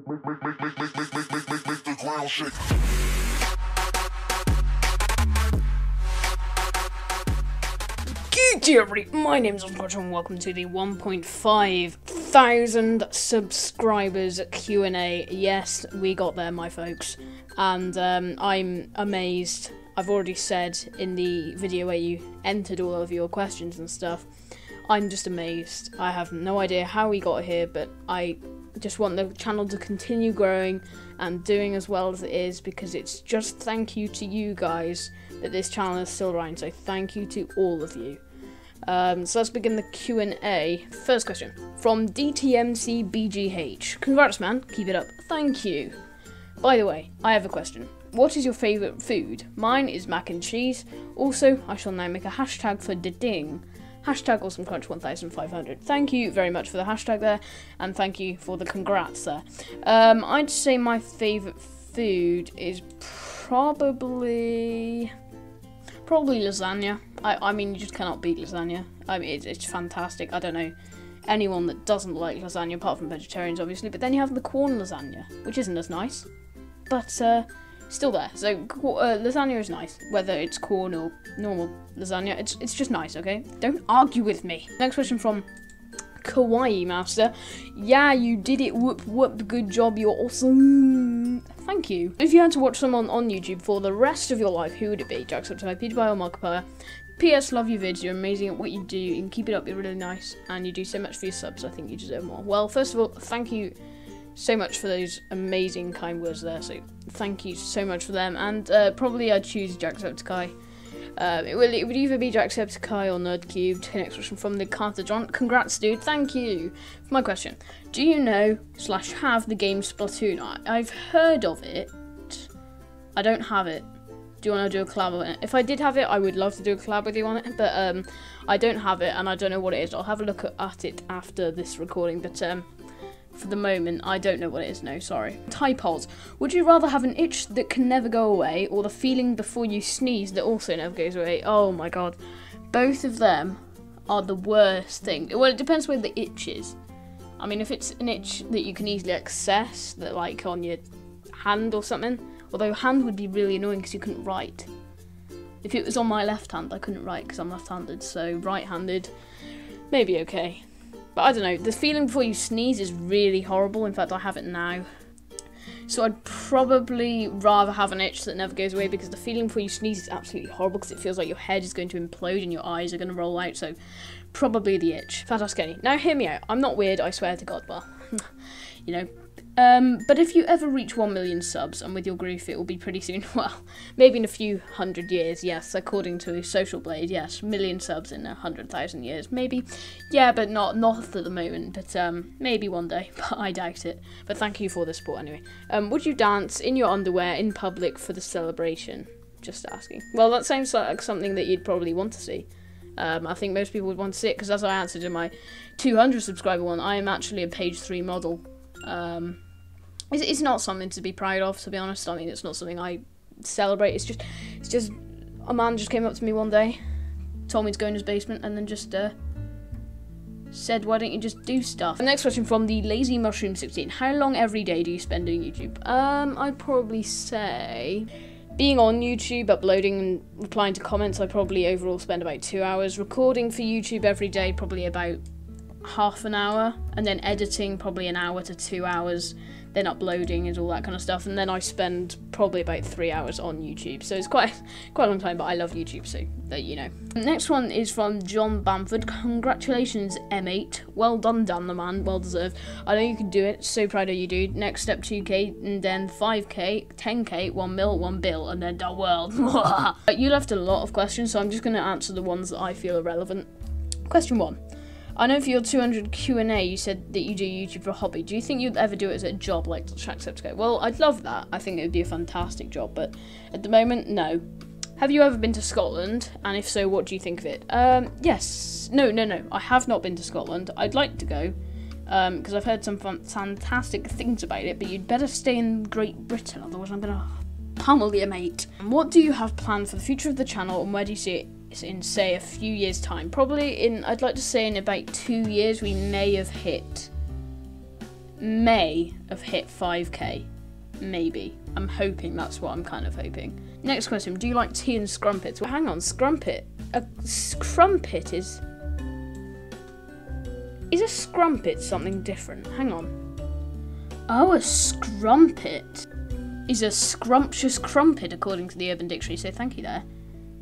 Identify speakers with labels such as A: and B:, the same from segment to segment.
A: the ground shake.
B: Good day, everybody. My name is Awesomecrunch and welcome to the 1.5 thousand subscribers Q&A. Yes, we got there, my folks, and I'm amazed. I've already said in the video where you entered all of your questions and stuff, I'm just amazed. I have no idea how we got here, but I just want the channel to continue growing and doing as well as it is, because it's just thank you to you guys that this channel is still around. So thank you to all of you. So let's begin the Q&A. First question from DTMCBGH. Congrats, man. Keep it up. Thank you. By the way, I have a question. What is your favourite food? Mine is mac and cheese. Also, I shall now make a hashtag for the ding. Hashtag Awesomecrunch1500. Thank you very much for the hashtag there, and thank you for the congrats there. I'd say my favourite food is probably lasagna. I mean, you just cannot beat lasagna. I mean, it's fantastic. I don't know anyone that doesn't like lasagna, apart from vegetarians, obviously. But then you have the corn lasagna, which isn't as nice, but still there. So lasagna is nice, whether it's corn or normal lasagna. It's just nice, okay? Don't argue with me. Next question from Kawaii Master. Yeah, you did it. Whoop whoop. Good job. You're awesome. Thank you. If you had to watch someone on YouTube for the rest of your life, who would it be? Jacksepticeye, PewDiePie, or Markiplier? P.S. Love your vids. You're amazing at what you do, and keep it up. You're really nice, and you do so much for your subs. I think you deserve more. Well, first of all, thank you so much for those amazing kind words there. So thank you so much for them. And probably I'd choose Jacksepticeye. It would either be Jacksepticeye or NerdCubed. Next question from the Carter John. Congrats, dude. Thank you. For my question, do you know / have the game Splatoon? I've heard of it. I don't have it. Do you want to do a collab on it? If I did have it, I would love to do a collab with you on it. But I don't have it, and I don't know what it is. I'll have a look at it after this recording. But for the moment, I don't know what it is. No, sorry. Typods. Would you rather have an itch that can never go away, or the feeling before you sneeze that also never goes away? Oh my god. Both of them are the worst thing. Well, it depends where the itch is. I mean, if it's an itch that you can easily access, that like on your hand or something, although hand would be really annoying because you couldn't write. If it was on my left hand, I couldn't write because I'm left-handed, so right-handed, maybe okay. But I don't know, the feeling before you sneeze is really horrible. In fact, I have it now. So I'd probably rather have an itch that never goes away, because the feeling before you sneeze is absolutely horrible, because it feels like your head is going to implode and your eyes are going to roll out. So probably the itch. Fantastic. Now hear me out. I'm not weird, I swear to God. Well, you know. But if you ever reach 1 million subs, and with your grief it will be pretty soon, well, maybe in a few hundred years, yes, according to Social Blade, yes, 1 million subs in 100,000 years, maybe, yeah, but not at the moment, but maybe one day, but I doubt it. But thank you for the support anyway. Would you dance in your underwear in public for the celebration? Just asking. Well, that sounds like something that you'd probably want to see. I think most people would want to see it, because as I answered in my 200 subscriber one, I am actually a page 3 model. It's not something to be proud of, to be honest. I mean, it's not something I celebrate. It's just a man just came up to me one day, told me to go in his basement, and then just said, why don't you just do stuff? The next question from the Lazy Mushroom 16. How long every day do you spend doing YouTube? I'd probably say being on YouTube, uploading and replying to comments, I probably overall spend about 2 hours. Recording for YouTube every day, probably about half an hour, and then editing probably an hour to 2 hours, then uploading and all that kind of stuff, and then I spend probably about 3 hours on YouTube. So it's quite a long time, but I love YouTube, so that you know. Next one is from John Bamford. Congratulations, M8. Well done, Dan the man. Well deserved. I know you can do it. So proud of you, dude. Next step 2k, and then 5k, 10k, 1 mil, 1 bill, and then the world. You left a lot of questions, so I'm just going to answer the ones that I feel are relevant. Question 1. I know for your 200 Q&A you said that you do YouTube for a hobby. Do you think you'd ever do it as a job like Jacksepticeye? Well, I'd love that. I think it would be a fantastic job, but at the moment, no. Have you ever been to Scotland? And if so, what do you think of it? Yes. No. I have not been to Scotland. I'd like to go, because I've heard some fantastic things about it, but you'd better stay in Great Britain, otherwise I'm going to pummel you, mate. What do you have planned for the future of the channel, and where do you see it in, say, a few years' time? Probably in, I'd like to say in about 2 years, we may have hit may have hit 5k. Maybe. I'm hoping, that's what I'm kind of hoping. Next question, do you like tea and scrumpets? Well, hang on, scrumpet. A scrumpet is a scrumpet something different? Hang on. Oh, a scrumpet is a scrumptious crumpet according to the Urban Dictionary, so thank you there.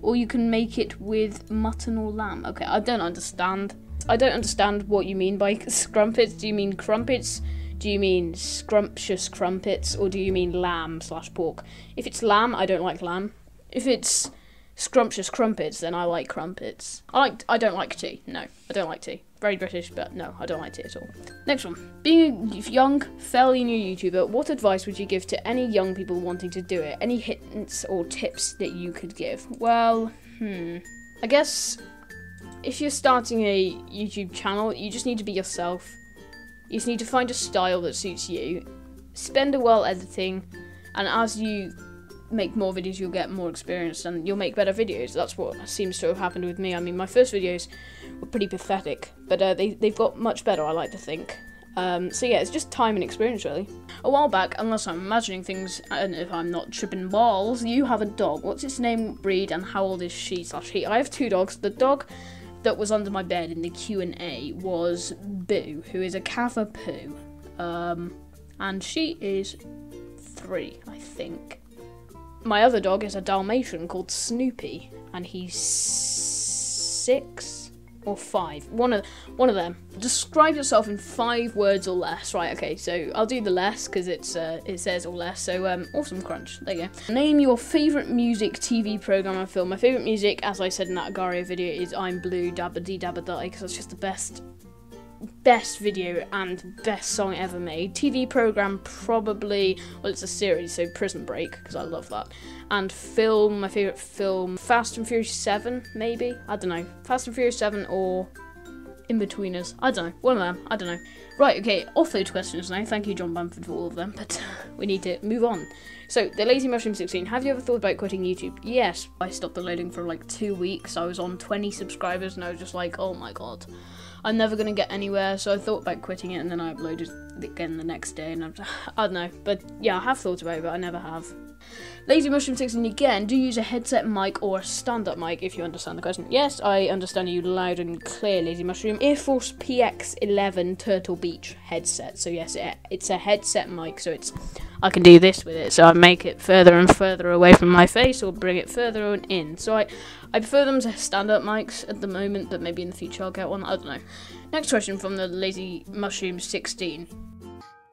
B: Or you can make it with mutton or lamb. Okay, I don't understand. I don't understand what you mean by scrumpets. Do you mean crumpets? Do you mean scrumptious crumpets? Or do you mean lamb/pork? If it's lamb, I don't like lamb. If it's scrumptious crumpets, then I like crumpets. I don't like tea. No, I don't like tea. Very British, but no, I don't like tea at all. Next one. Being a young, fairly new YouTuber, what advice would you give to any young people wanting to do it? Any hints or tips that you could give? Well, I guess if you're starting a YouTube channel, you just need to be yourself. You just need to find a style that suits you. Spend a while editing, and as you make more videos, you'll get more experience and you'll make better videos. That's what seems to have happened with me. I mean, my first videos were pretty pathetic, but they've got much better, I like to think. So yeah, it's just time and experience, really. A while back, unless I'm imagining things, and if I'm not tripping balls, you have a dog. What's its name, breed, and how old is she/he? I have 2 dogs. The dog that was under my bed in the Q&A was Boo, who is a Cavapoo. And she is 3, I think. My other dog is a Dalmatian called Snoopy, and he's 6 or 5. One of them. Describe yourself in 5 words or less. Right, okay, so I'll do the less because it says or less. So Awesomecrunch. There you go. Name your favourite music, TV program, or film. My favourite music, as I said in that Agario video, is I'm Blue, Dabba Dee Dabba Die, because it's just the best video and best song ever made. TV program, probably, well, it's a series, so Prison Break, because I love that. And film, my favourite film, Fast and Furious 7, maybe? I don't know. Fast and Furious 7 or In-Betweeners. I don't know. One of them. I don't know. Right, okay, off those questions now. Thank you, John Bamford, for all of them, but we need to move on. So, the Lazy Mushroom 16, have you ever thought about quitting YouTube? Yes. I stopped uploading for like 2 weeks. I was on 20 subscribers, and I was just like, oh my god, I'm never going to get anywhere, so I thought about quitting it, and then I uploaded again the next day, and I don't know, but yeah, I have thought about it, but I never have. Lazy Mushroom 16 again, do you use a headset mic or a stand-up mic, if you understand the question? Yes, I understand you loud and clear, Lazy Mushroom. Air Force PX11 Turtle Beach headset, so yes, it's a headset mic, so I can do this with it, so I make it further and further away from my face, or bring it further in, so I prefer them to stand-up mics at the moment, but maybe in the future I'll get one, I don't know. Next question from the Lazy Mushroom 16.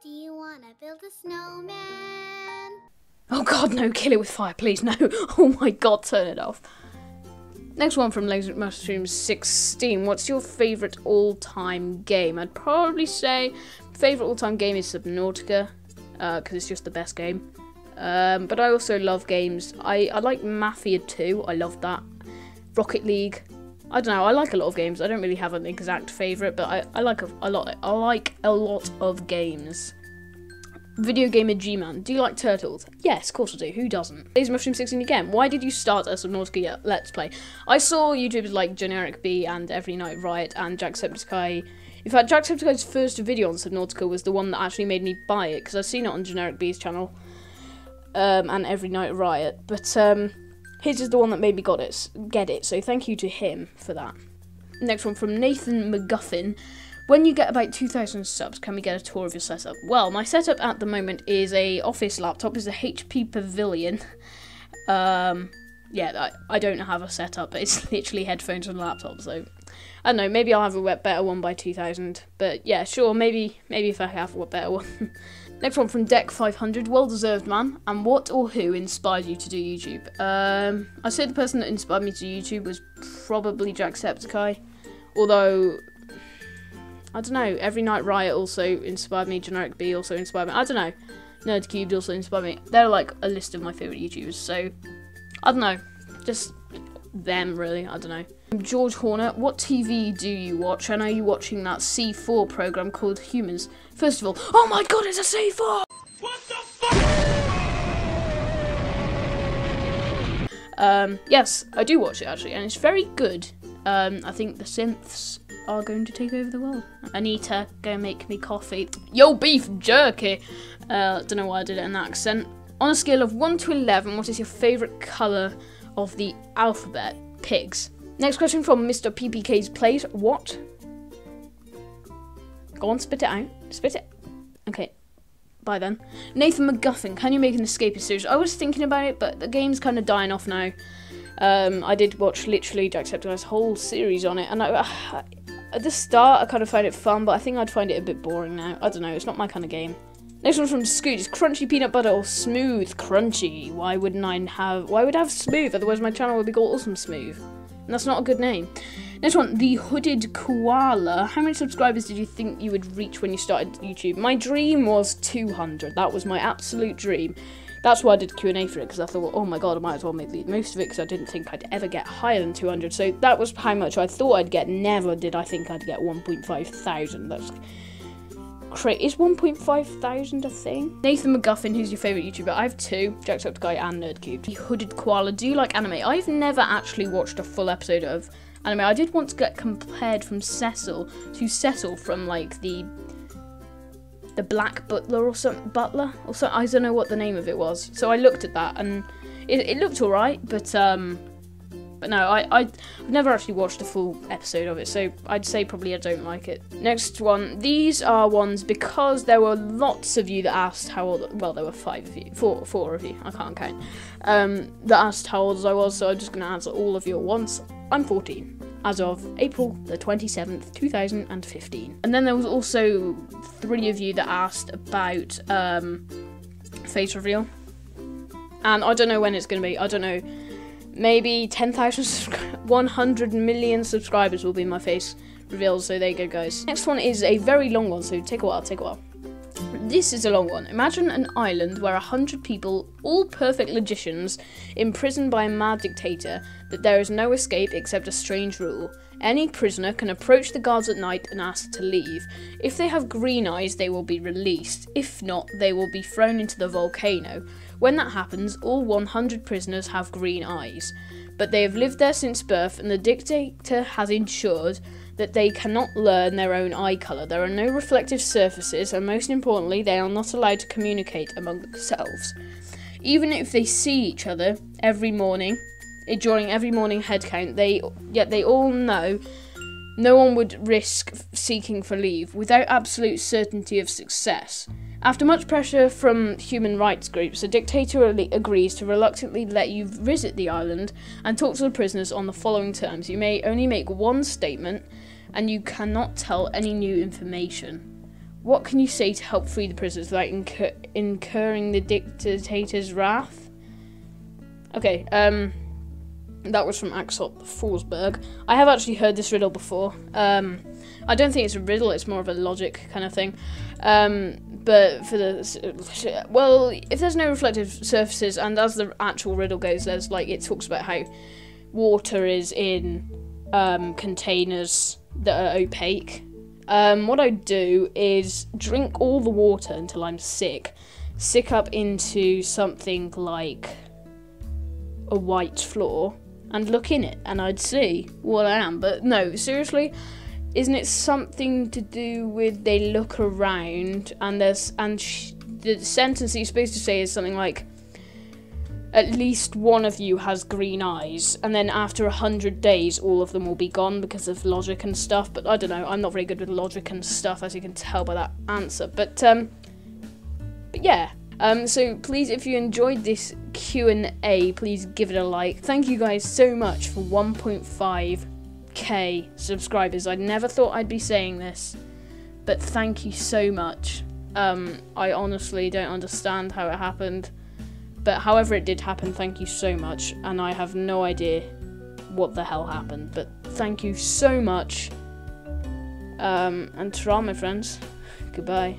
C: Do you want to build a snowman?
B: Oh god, no, kill it with fire, please, no. Oh my god, turn it off. Next one from Lazy Mushroom 16. What's your favourite all-time game? I'd probably say favourite all-time game is Subnautica, because it's just the best game. But I also love games. I like Mafia 2, I love that. Rocket League. I don't know, I like a lot of games. I don't really have an exact favourite, but I like a lot of games. Video Gamer G-Man, do you like turtles? Yes, of course I do, who doesn't? Lazy Mushroom 16 again, why did you start a Subnautica Let's Play? I saw YouTubers like Generic B and Every Night Riot and Jacksepticeye. In fact, Jacksepticeye's first video on Subnautica was the one that actually made me buy it, because I've seen it on Generic B's channel, and Every Night Riot, but his is the one that made me get it, so thank you to him for that. Next one from Nathan McGuffin. When you get about 2,000 subs, can we get a tour of your setup? Well, my setup at the moment is a office laptop, is a HP Pavilion. Yeah, I don't have a setup, it's literally headphones and a laptop, so I don't know, maybe I'll have a better one by 2,000, but yeah, sure, maybe if I have a better one. Next one from Deck 500, well deserved, man. And what or who inspired you to do YouTube? I'd say the person that inspired me to do YouTube was probably Jacksepticeye, although I don't know, Every Night Riot also inspired me, Generic B also inspired me, I don't know, Nerdcubed also inspired me. They're like a list of my favourite YouTubers, so I don't know, just them really, I don't know. George Horner, what TV do you watch? And are you watching that C4 programme called Humans? First of all, oh my god, it's a C4! What the fuck? Yes, I do watch it actually, and it's very good. I think the synths are going to take over the world. Anita, go make me coffee. Yo, beef jerky! Don't know why I did it in that accent. On a scale of 1 to 11, what is your favourite colour of the alphabet? Pigs. Next question from Mr. PPK's Plate. What? Go on, spit it out. Spit it. Okay. Bye then. Nathan McGuffin, can you make an escapist series? I was thinking about it, but the game's kind of dying off now. I did watch literally Jacksepticeye's whole series on it, and at the start I kind of found it fun, but I think I'd find it a bit boring now. I don't know, it's not my kind of game. Next one from Scoot is crunchy peanut butter or smooth crunchy? Why would I have smooth? Otherwise my channel would be called Awesome Smooth. And that's not a good name. Next one, the Hooded Koala. How many subscribers did you think you would reach when you started YouTube? My dream was 200. That was my absolute dream. That's why I did Q&A for it, because I thought, oh my god, I might as well make the most of it, because I didn't think I'd ever get higher than 200. So that was how much I thought I'd get. Never did I think I'd get 1.5 thousand. That's crazy. Is 1.5 thousand a thing? Nathan McGuffin, who's your favourite YouTuber? I have two, Jacksepticeye and NerdCube. The Hooded Koala, do you like anime? I've never actually watched a full episode of anime. I did want to get compared from Cecil to Cecil from like the Black Butler or something. I don't know what the name of it was. So I looked at that and it looked alright, but no, I've never actually watched a full episode of it, so I'd say probably I don't like it. Next one, these are ones because there were lots of you that asked how old, well there were 5 of you, four of you, I can't count, that asked how old I was, so I'm just going to answer all of you at once. I'm 14. As of April the 27th, 2015. And then there was also 3 of you that asked about face reveal. And I don't know when it's going to be. I don't know. Maybe 10,000, 100 million subscribers will be my face reveal. So there you go, guys. Next one is a very long one, so take a while. This is a long one. Imagine an island where 100 people, all perfect logicians, imprisoned by a mad dictator, that there is no escape except a strange rule. Any prisoner can approach the guards at night and ask to leave. If they have green eyes, they will be released. If not, they will be thrown into the volcano. When that happens, all 100 prisoners have green eyes. But they have lived there since birth, and the dictator has ensured that they cannot learn their own eye colour. There are no reflective surfaces, and most importantly, they are not allowed to communicate among themselves. Even if they see each other every morning, during every morning head count, yet they all know no one would risk seeking for leave without absolute certainty of success. After much pressure from human rights groups, the dictator agrees to reluctantly let you visit the island and talk to the prisoners on the following terms. You may only make one statement, and you cannot tell any new information. What can you say to help free the prisoners without incurring the dictator's wrath? Okay, that was from Axel Forsberg. I have actually heard this riddle before. I don't think it's a riddle, it's more of a logic kind of thing. But for the, well, if there's no reflective surfaces, and as the actual riddle goes, there's like, it talks about how water is in containers that are opaque. What I do is drink all the water until I'm sick up into something like a white floor, and look in it, and I'd see what I am. But no, seriously, isn't it something to do with they look around, and the sentence that you're supposed to say is something like, at least one of you has green eyes, and then after 100 days all of them will be gone because of logic and stuff. But I don't know, I'm not very good with logic and stuff, as you can tell by that answer. But yeah. So please, if you enjoyed this Q&A, please give it a like. Thank you guys so much for 1.5k subscribers. I never thought I'd be saying this, but thank you so much. I honestly don't understand how it happened, but however it did happen, thank you so much. And I have no idea what the hell happened, but thank you so much. And ta-ra, my friends. Goodbye.